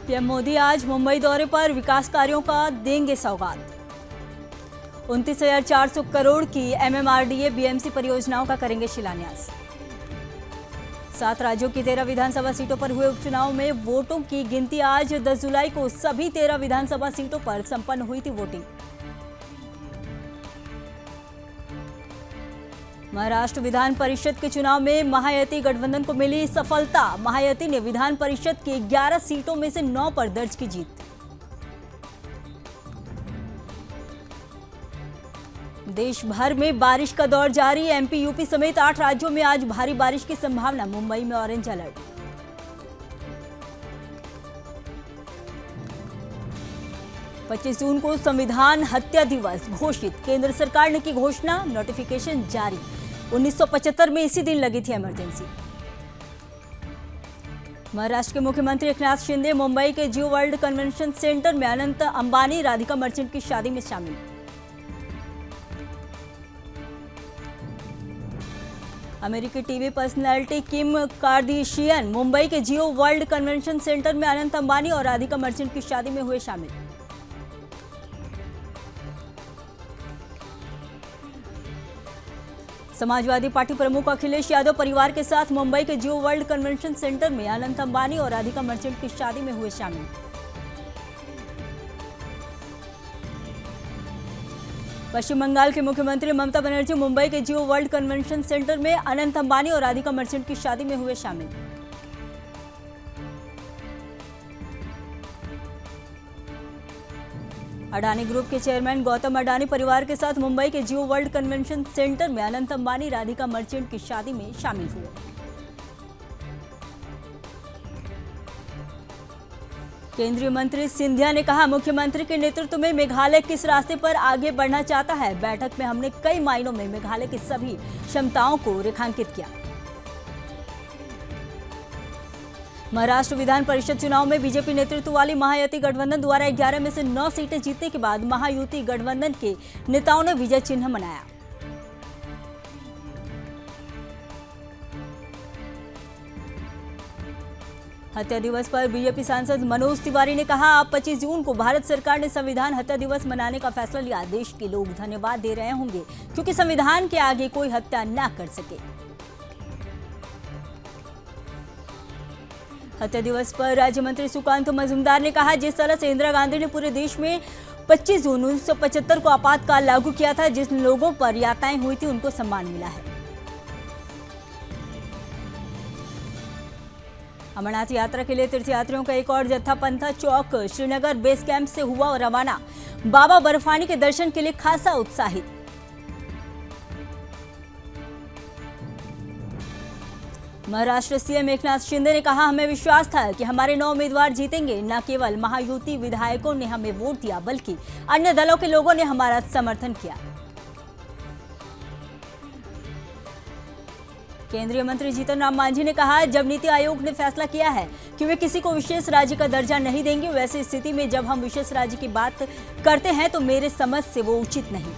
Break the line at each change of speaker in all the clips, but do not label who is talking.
PM Modi आज मुंबई दौरे पर विकास कार्यों का देंगे सौगात। 29,400 करोड़ की एमएमआरडीए बीएमसी परियोजनाओं का करेंगे शिलान्यास। 7 राज्यों की 13 विधानसभा सीटों पर हुए उपचुनाव में वोटों की गिनती आज 10 जुलाई को सभी 13 विधानसभा सीटों पर संपन्न हुई थी वोटिंग। महाराष्ट्र विधान परिषद के चुनाव में महायुति गठबंधन को मिली सफलता। महायुति ने विधान परिषद की 11 सीटों में से 9 पर दर्ज की जीत। देश भर में बारिश का दौर जारी। एमपी, यूपी समेत 8 राज्यों में आज भारी बारिश की संभावना। मुंबई में ऑरेंज अलर्ट। पच्चीस जून को संविधान हत्या दिवस घोषित। केंद्र सरकार ने की घोषणा, नोटिफिकेशन जारी। 1975 में इसी दिन लगी थी इमरजेंसी। महाराष्ट्र के मुख्यमंत्री एकनाथ शिंदे मुंबई के जियो वर्ल्ड कन्वेंशन सेंटर में अनंत अंबानी, राधिका मर्चेंट की शादी में शामिल। अमेरिकी TV personality Kim Kardashian Mumbai के जियो वर्ल्ड कन्वेंशन सेंटर में अनंत अंबानी और राधिका मर्चेंट की शादी में हुए शामिल। समाजवादी पार्टी प्रमुख अखिलेश यादव परिवार के साथ मुंबई के जियो वर्ल्ड कन्वेंशन सेंटर में अनंत अंबानी और राधिका मर्चेंट की शादी में हुए शामिल। पश्चिम बंगाल के मुख्यमंत्री ममता बनर्जी मुंबई के जियो वर्ल्ड कन्वेंशन सेंटर में अनंत अंबानी और राधिका मर्चेंट की शादी में हुए शामिल। अडानी ग्रुप के चेयरमैन गौतम अडानी परिवार के साथ मुंबई के जियो वर्ल्ड कन्वेंशन सेंटर में अनंत अंबानी, राधिका मर्चेंट की शादी में शामिल हुए। केंद्रीय मंत्री सिंधिया ने कहा, मुख्यमंत्री के नेतृत्व में मेघालय किस रास्ते पर आगे बढ़ना चाहता है। बैठक में हमने कई मायनों में मेघालय की सभी क्षमताओं को रेखांकित किया। महाराष्ट्र विधान परिषद चुनाव में बीजेपी नेतृत्व वाली महायुति गठबंधन द्वारा 11 में से 9 सीटें जीतने के बाद महायुति गठबंधन के नेताओं ने विजय चिन्ह मनाया। हत्या दिवस पर बीजेपी सांसद मनोज तिवारी ने कहा, अब 25 जून को भारत सरकार ने संविधान हत्या दिवस मनाने का फैसला लिया। देश के लोग धन्यवाद दे रहे होंगे क्योंकि संविधान के आगे कोई हत्या न कर सके। हत्या दिवस पर राज्य मंत्री सुकांत मजूमदार ने कहा, जिस तरह से इंदिरा गांधी ने पूरे देश में 25 जून 1975 को आपातकाल लागू किया था, जिन लोगों पर यातनाएं हुई थी उनको सम्मान मिला है। अमरनाथ यात्रा के लिए तीर्थयात्रियों का एक और जत्था पंथा चौक श्रीनगर बेस कैंप से हुआ रवाना। बाबा बर्फानी के दर्शन के लिए खासा उत्साहित। महाराष्ट्र सीएम एकनाथ शिंदे ने कहा, हमें विश्वास था कि हमारे 9 उम्मीदवार जीतेंगे। न केवल महायुति विधायकों ने हमें वोट दिया बल्कि अन्य दलों के लोगों ने हमारा समर्थन किया। केंद्रीय मंत्री जीतन राम मांझी ने कहा, जब नीति आयोग ने फैसला किया है कि वे किसी को विशेष राज्य का दर्जा नहीं देंगे, वैसी स्थिति में जब हम विशेष राज्य की बात करते हैं तो मेरे समझ से वो उचित नहीं।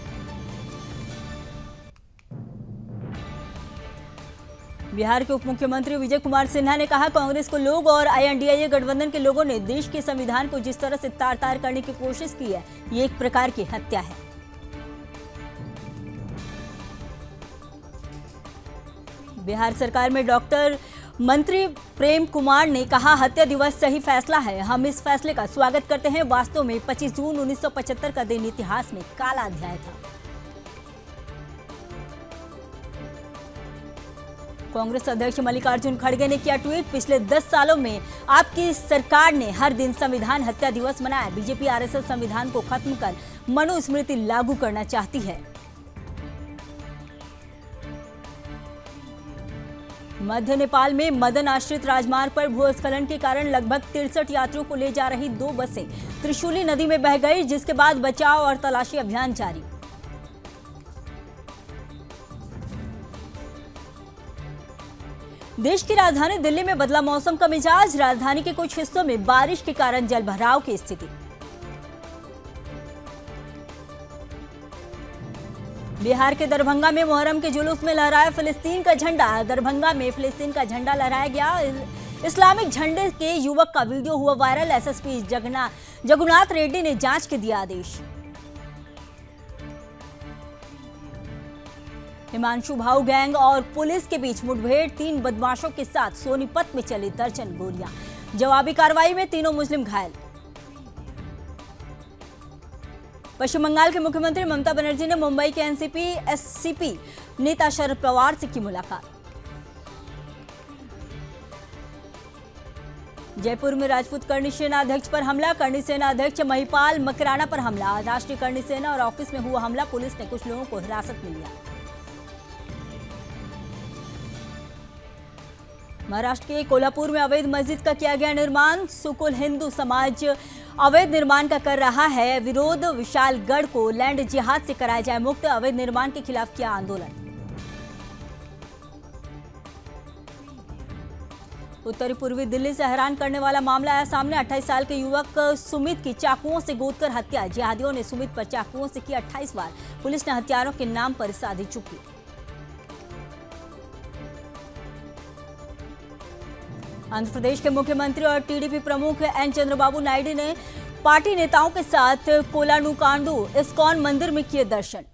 बिहार के उप मुख्यमंत्री विजय कुमार सिन्हा ने कहा, कांग्रेस को लोग और आईएनडीए गठबंधन के लोगों ने देश के संविधान को जिस तरह से तार-तार करने की कोशिश की है, ये एक प्रकार की हत्या है। बिहार सरकार में डॉक्टर मंत्री प्रेम कुमार ने कहा, हत्या दिवस सही फैसला है। हम इस फैसले का स्वागत करते हैं। वास्तव में 25 जून 1975 का दिन इतिहास में काला अध्याय था। कांग्रेस अध्यक्ष मल्लिकार्जुन खड़गे ने किया ट्वीट, पिछले 10 सालों में आपकी सरकार ने हर दिन संविधान हत्या दिवस मनाया। बीजेपी आरएसएस संविधान को खत्म कर मनुस्मृति लागू करना चाहती है। मध्य नेपाल में मदन आश्रित राजमार्ग पर भूस्खलन के कारण लगभग 63 यात्रियों को ले जा रही 2 बसें त्रिशूली नदी में बह गई, जिसके बाद बचाव और तलाशी अभियान जारी। देश की राजधानी दिल्ली में बदला मौसम का मिजाज। राजधानी के कुछ हिस्सों में बारिश के कारण जलभराव की स्थिति। बिहार के दरभंगा में मुहर्रम के जुलूस में लहराया फिलिस्तीन का झंडा। दरभंगा में फिलिस्तीन का झंडा लहराया गया। इस्लामिक झंडे के युवक का वीडियो हुआ वायरल। एसएसपी जगन्नाथ रेड्डी ने जांच के दिया आदेश। हिमांशु भाऊ गैंग और पुलिस के बीच मुठभेड़, 3 बदमाशों के साथ सोनीपत में चली दर्जन गोलियां। जवाबी कार्रवाई में 3 मुस्लिम घायल। पश्चिम बंगाल के मुख्यमंत्री ममता बनर्जी ने मुंबई के एनसीपी एससीपी नेता शरद पवार से की मुलाकात। जयपुर में राजपूत करणी सेना अध्यक्ष पर हमला, करणी सेना अध्यक्ष महिपाल मकराना पर हमला। राष्ट्रीय करणी सेना और ऑफिस में हुआ हमला, पुलिस ने कुछ लोगों को हिरासत में लिया। महाराष्ट्र के कोल्हापुर में अवैध मस्जिद का किया गया निर्माण। सुकुल हिंदू समाज अवैध निर्माण का कर रहा है विरोध। विशालगढ़ को लैंड जिहाद से कराया जाए मुक्त, अवैध निर्माण के खिलाफ किया आंदोलन। उत्तरी पूर्वी दिल्ली से हैरान करने वाला मामला आया सामने। 28 साल के युवक सुमित की चाकुओं से गोदकर हत्या। जिहादियों ने सुमित पर चाकुओं से की 28 वार। पुलिस ने हत्यारों के नाम पर साधी चुप्पी। आंध्र प्रदेश के मुख्यमंत्री और टीडीपी प्रमुख एन चंद्रबाबू नायडू ने पार्टी नेताओं के साथ कोलानुकांडू इस्कॉन मंदिर में किए दर्शन।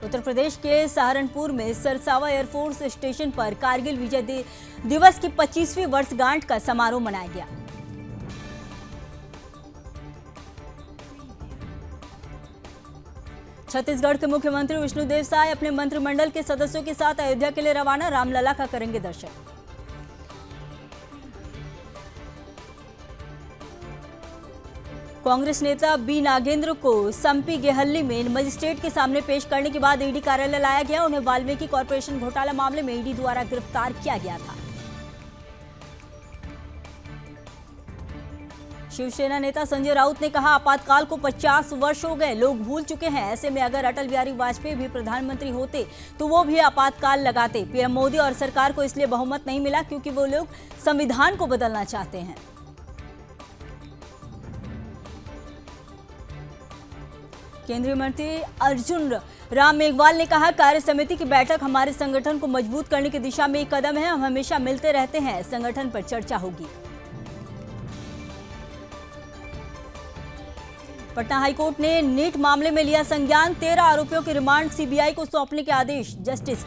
उत्तर प्रदेश के सहारनपुर में सरसावा एयरफोर्स स्टेशन पर कारगिल विजय दिवस की 25वीं वर्षगांठ का समारोह मनाया गया। छत्तीसगढ़ के मुख्यमंत्री विष्णुदेव साय अपने मंत्रिमंडल के सदस्यों के साथ अयोध्या के लिए रवाना। रामलला का करेंगे दर्शन। कांग्रेस नेता बी नागेंद्र को संपी गेहल्ली में मजिस्ट्रेट के सामने पेश करने के बाद ईडी कार्यालय लाया गया। उन्हें वाल्मीकि कॉर्पोरेशन घोटाला मामले में ईडी द्वारा गिरफ्तार किया गया था। शिवसेना नेता संजय राउत ने कहा, आपातकाल को 50 वर्ष हो गए, लोग भूल चुके हैं। ऐसे में अगर अटल बिहारी वाजपेयी भी प्रधानमंत्री होते तो वो भी आपातकाल लगाते। पीएम मोदी और सरकार को इसलिए बहुमत नहीं मिला क्योंकि वो लोग संविधान को बदलना चाहते हैं। केंद्रीय मंत्री अर्जुन राम मेघवाल ने कहा, कार्य समिति की बैठक हमारे संगठन को मजबूत करने की दिशा में एक कदम है। हम हमेशा मिलते रहते हैं, संगठन पर चर्चा होगी। पटना हाईकोर्ट ने नीट मामले में लिया संज्ञान। 13 आरोपियों के रिमांड सीबीआई को सौंपने के आदेश। जस्टिस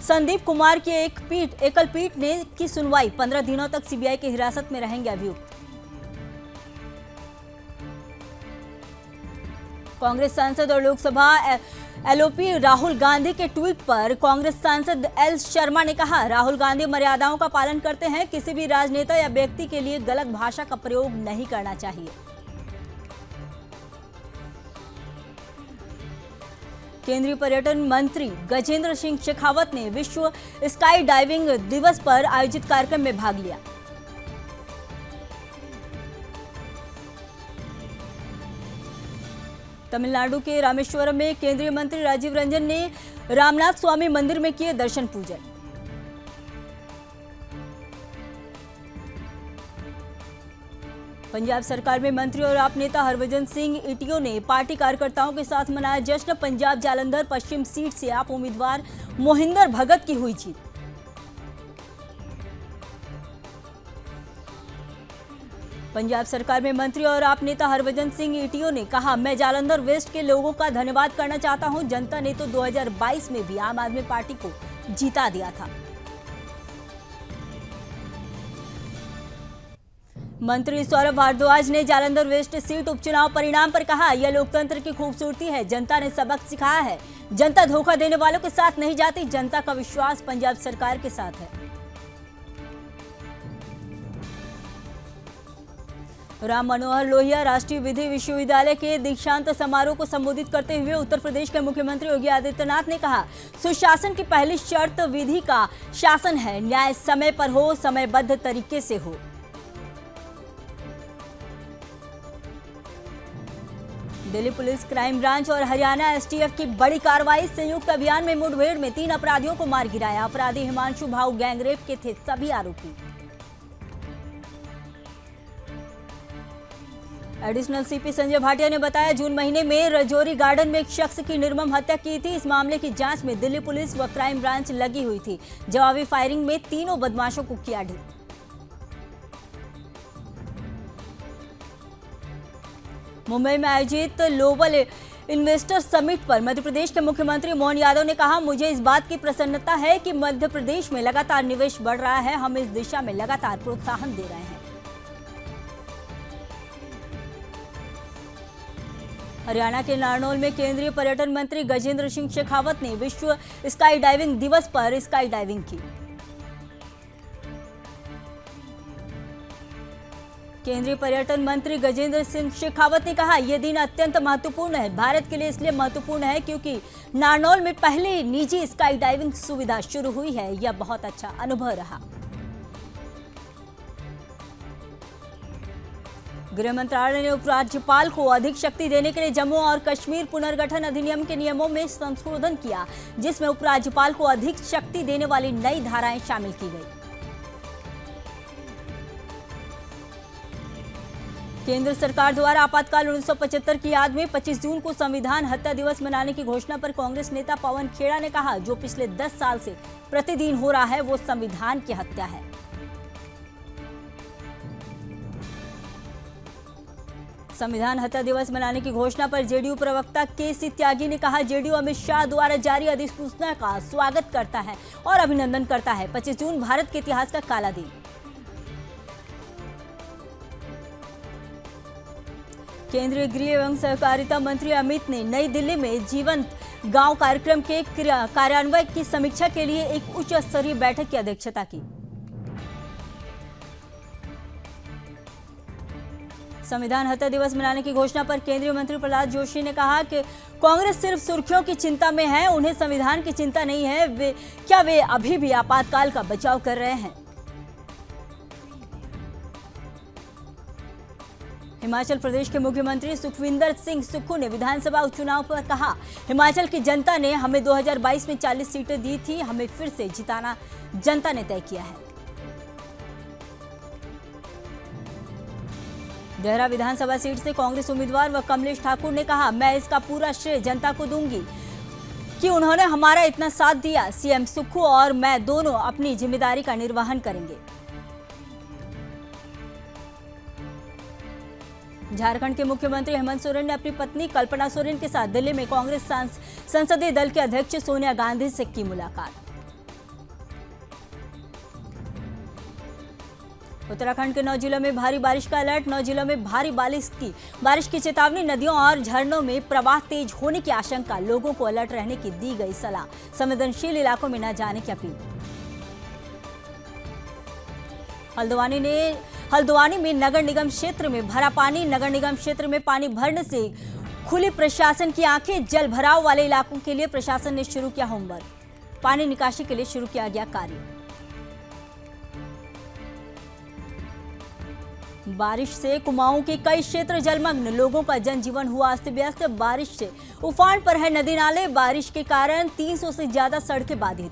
संदीप कुमार की एकल पीठ ने की सुनवाई। 15 दिनों तक सीबीआई की हिरासत में रहेंगे अभियुक्त। कांग्रेस सांसद और लोकसभा एलओपी राहुल गांधी के ट्वीट पर कांग्रेस सांसद एल शर्मा ने कहा, राहुल गांधी मर्यादाओं का पालन करते हैं। किसी भी राजनेता या व्यक्ति के लिए गलत भाषा का प्रयोग नहीं करना चाहिए। केंद्रीय पर्यटन मंत्री गजेंद्र सिंह शेखावत ने विश्व स्काई डाइविंग दिवस पर आयोजित कार्यक्रम में भाग लिया। तमिलनाडु के रामेश्वरम में केंद्रीय मंत्री राजीव रंजन ने रामनाथ स्वामी मंदिर में किए दर्शन पूजन। पंजाब सरकार में मंत्री और आप नेता हरभजन सिंह इटियो ने पार्टी कार्यकर्ताओं के साथ मनाया जश्न। पंजाब जालंधर पश्चिम सीट से आप उम्मीदवार मोहिंदर भगत की हुई जीत। पंजाब सरकार में मंत्री और आप नेता हरभजन सिंह इटियो ने कहा, मैं जालंधर वेस्ट के लोगों का धन्यवाद करना चाहता हूं। जनता ने तो 2022 में भी आम आदमी पार्टी को जीता दिया था। मंत्री सौरभ भारद्वाज ने जालंधर वेस्ट सीट उपचुनाव परिणाम पर कहा, यह लोकतंत्र की खूबसूरती है। जनता ने सबक सिखाया है। जनता धोखा देने वालों के साथ नहीं जाती। जनता का विश्वास पंजाब सरकार के साथ है। राम मनोहर लोहिया राष्ट्रीय विधि विश्वविद्यालय के दीक्षांत समारोह को संबोधित करते हुए उत्तर प्रदेश के मुख्यमंत्री योगी आदित्यनाथ ने कहा, सुशासन की पहली शर्त विधि का शासन है। न्याय समय पर हो, समयबद्ध तरीके से हो। दिल्ली पुलिस क्राइम ब्रांच और हरियाणा एसटीएफ की बड़ी कार्रवाई। संयुक्त अभियान में मुठभेड़ में 3 अपराधियों को मार गिराया। अपराधी हिमांशु भाऊ गैंगरेप के थे सभी आरोपी। एडिशनल सीपी संजय भाटिया ने बताया, जून महीने में रजौरी गार्डन में एक शख्स की निर्मम हत्या की थी। इस मामले की जांच में दिल्ली पुलिस व क्राइम ब्रांच लगी हुई थी। जवाबी फायरिंग में तीनों बदमाशों को किया ढेर। मुंबई में आयोजित ग्लोबल इन्वेस्टर समिट पर मध्य प्रदेश के मुख्यमंत्री मोहन यादव ने कहा, मुझे इस बात की प्रसन्नता है कि मध्य प्रदेश में लगातार निवेश बढ़ रहा है। हम इस दिशा में लगातार प्रोत्साहन दे रहे हैं। हरियाणा के नारनौल में केंद्रीय पर्यटन मंत्री गजेंद्र सिंह शेखावत ने विश्व स्काई डाइविंग दिवस पर स्काई डाइविंग की। केंद्रीय पर्यटन मंत्री गजेंद्र सिंह शेखावत ने कहा, यह दिन अत्यंत महत्वपूर्ण है। भारत के लिए इसलिए महत्वपूर्ण है क्योंकि नारनौल में पहली निजी स्काई डाइविंग सुविधा शुरू हुई है। यह बहुत अच्छा अनुभव रहा। गृह मंत्रालय ने उपराज्यपाल को अधिक शक्ति देने के लिए जम्मू और कश्मीर पुनर्गठन अधिनियम के नियमों में संशोधन किया, जिसमें उपराज्यपाल को अधिक शक्ति देने वाली नई धाराएं शामिल की गई। केंद्र सरकार द्वारा आपातकाल 1975 की याद में 25 जून को संविधान हत्या दिवस मनाने की घोषणा पर कांग्रेस नेता पवन खेड़ा ने कहा, जो पिछले 10 साल से प्रतिदिन हो रहा है वो संविधान की हत्या है। संविधान हत्या दिवस मनाने की घोषणा पर जेडीयू प्रवक्ता केसी त्यागी ने कहा, जेडीयू अमित शाह द्वारा जारी अधिसूचना का स्वागत करता है और अभिनंदन करता है। 25 जून भारत के इतिहास का काला दिन। केंद्रीय गृह एवं सहकारिता मंत्री अमित ने नई दिल्ली में जीवंत गांव कार्यक्रम के कार्यान्वयन की समीक्षा के लिए एक उच्च स्तरीय बैठक की अध्यक्षता की। संविधान हत्या दिवस मनाने की घोषणा पर केंद्रीय मंत्री प्रहलाद जोशी ने कहा कि कांग्रेस सिर्फ सुर्खियों की चिंता में है, उन्हें संविधान की चिंता नहीं है। वे अभी भी आपातकाल का बचाव कर रहे हैं। हिमाचल प्रदेश के मुख्यमंत्री सुखविंदर सिंह सुक्खू ने विधानसभा उपचुनाव पर कहा, हिमाचल की जनता ने हमें 2022 में 40 सीटें दी थी, हमें फिर से जिताना जनता ने तय किया है। देहरा विधानसभा सीट से कांग्रेस उम्मीदवार व कमलेश ठाकुर ने कहा, मैं इसका पूरा श्रेय जनता को दूंगी कि उन्होंने हमारा इतना साथ दिया। सीएम सुक्खू और मैं दोनों अपनी जिम्मेदारी का निर्वहन करेंगे। झारखंड के मुख्यमंत्री हेमंत सोरेन ने अपनी पत्नी कल्पना सोरेन के साथ दिल्ली में कांग्रेस संसदीय दल के अध्यक्ष सोनिया गांधी से की मुलाकात। उत्तराखंड के 9 जिलों में भारी बारिश का अलर्ट। 9 जिलों में भारी बारिश की चेतावनी। नदियों और झरनों में प्रवाह तेज होने की आशंका। लोगों को अलर्ट रहने की दी गई सलाह। संवेदनशील इलाकों में न जाने की अपील। हल्द्वानी में नगर निगम क्षेत्र में भरा पानी। नगर निगम क्षेत्र में पानी भरने से खुली प्रशासन की आंखें। जल भराव वाले इलाकों के लिए प्रशासन ने शुरू किया होमवर्क। पानी निकासी के लिए शुरू किया गया कार्य। बारिश से कुमाऊं के कई क्षेत्र जलमग्न। लोगों का जनजीवन हुआ अस्त व्यस्त। बारिश से उफान पर है नदी नाले। बारिश के कारण 300 से ज्यादा सड़कें बाधित।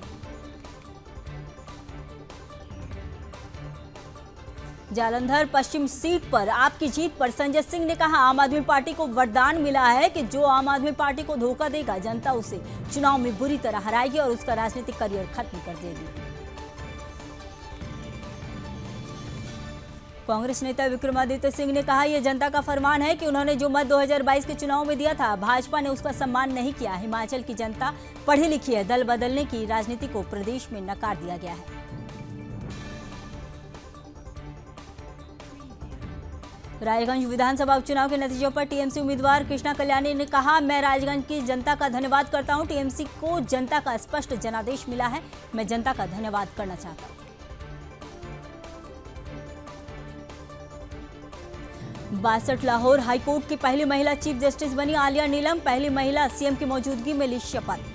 जालंधर पश्चिम सीट पर आपकी जीत पर संजय सिंह ने कहा, आम आदमी पार्टी को वरदान मिला है कि जो आम आदमी पार्टी को धोखा देगा, जनता उसे चुनाव में बुरी तरह हराएगी और उसका राजनीतिक करियर खत्म कर देगी। कांग्रेस नेता विक्रमादित्य सिंह ने कहा, यह जनता का फरमान है कि उन्होंने जो मत 2022 के चुनाव में दिया था, भाजपा ने उसका सम्मान नहीं किया। हिमाचल की जनता पढ़ी लिखी है। दल बदलने की राजनीति को प्रदेश में नकार दिया गया है। रायगंज विधानसभा उपचुनाव के नतीजों पर टीएमसी उम्मीदवार कृष्णा कल्याणी ने कहा, मैं रायगंज की जनता का धन्यवाद करता हूं। टीएमसी को जनता का स्पष्ट जनादेश मिला है। मैं जनता का धन्यवाद करना चाहता हूं। 62 लाहौर हाईकोर्ट की पहली महिला चीफ जस्टिस बनी आलिया नीलम। पहली महिला सीएम की मौजूदगी में ली शपथ।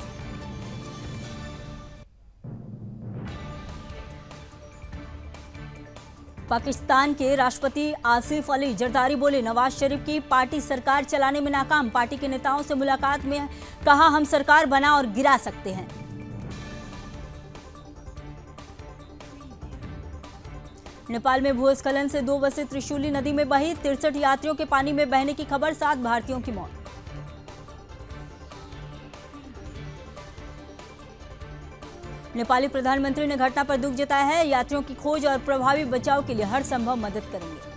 पाकिस्तान के राष्ट्रपति आसिफ अली जरदारी बोले, नवाज शरीफ की पार्टी सरकार चलाने में नाकाम। पार्टी के नेताओं से मुलाकात में कहा, हम सरकार बना और गिरा सकते हैं। नेपाल में भूस्खलन से 2 बसें त्रिशूली नदी में बही, 63 यात्रियों के पानी में बहने की खबर, 7 भारतीयों की मौत। नेपाली प्रधानमंत्री ने घटना पर दुख जताया है, यात्रियों की खोज और प्रभावी बचाव के लिए हर संभव मदद करेंगे।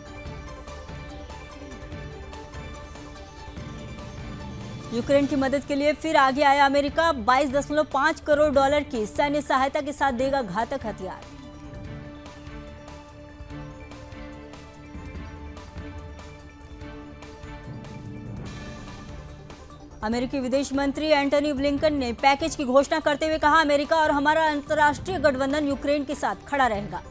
यूक्रेन की मदद के लिए फिर आगे आया अमेरिका, 22.5 करोड़ डॉलर की सैन्य सहायता के साथ देगा घातक हथियार। अमेरिकी विदेश मंत्री एंटनी ब्लिंकन ने पैकेज की घोषणा करते हुए कहा, अमेरिका और हमारा अंतर्राष्ट्रीय गठबंधन यूक्रेन के साथ खड़ा रहेगा।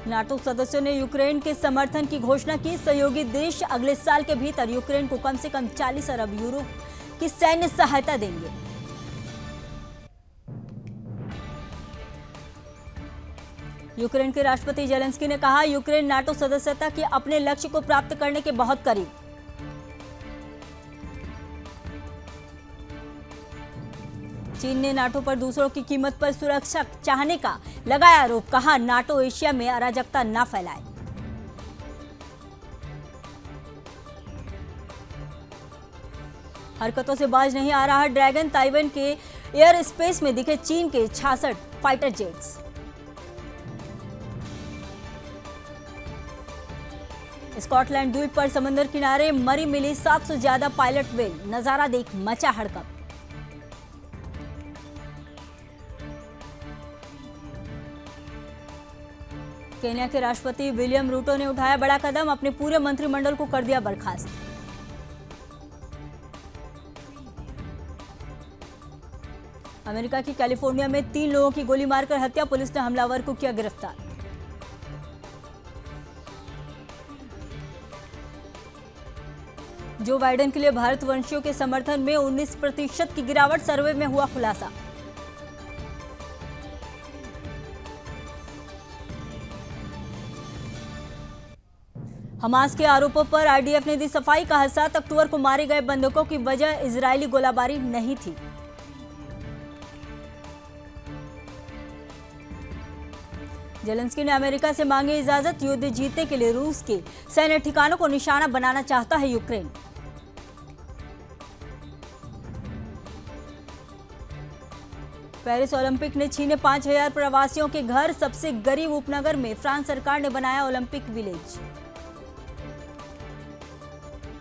नाटो सदस्यों ने यूक्रेन के समर्थन की घोषणा की, सहयोगी देश अगले साल के भीतर यूक्रेन को कम से कम 40 अरब यूरो की सैन्य सहायता देंगे। यूक्रेन के राष्ट्रपति जेलेंस्की ने कहा, यूक्रेन नाटो सदस्यता के अपने लक्ष्य को प्राप्त करने के बहुत करीब। चीन ने नाटो पर दूसरों की कीमत पर सुरक्षा चाहने का लगाया आरोप, कहा नाटो एशिया में अराजकता न फैलाए। हरकतों से बाज नहीं आ रहा ड्रैगन, ताइवान के एयर स्पेस में दिखे चीन के 66 फाइटर जेट्स। स्कॉटलैंड द्वीप पर समंदर किनारे मरी मिली 700 से ज्यादा पायलट व्हेल, नजारा देख मचा हड़कंप। केन्या के राष्ट्रपति विलियम रूटो ने उठाया बड़ा कदम, अपने पूरे मंत्रिमंडल को कर दिया बर्खास्त। अमेरिका की कैलिफोर्निया में 3 लोगों की गोली मारकर हत्या, पुलिस ने हमलावर को किया गिरफ्तार। जो बाइडेन के लिए भारतवंशियों के समर्थन में 19% की गिरावट, सर्वे में हुआ खुलासा। हमास के आरोपों पर आईडीएफ ने दी सफाई, कहा 7 अक्टूबर को मारे गए बंधकों की वजह इजरायली गोलाबारी नहीं थी। जेलेंस्की ने अमेरिका से मांगी इजाजत, युद्ध जीतने के लिए रूस के सैन्य ठिकानों को निशाना बनाना चाहता है यूक्रेन। पेरिस ओलंपिक ने छीने 5000 प्रवासियों के घर, सबसे गरीब उपनगर में फ्रांस सरकार ने बनाया ओलंपिक विलेज।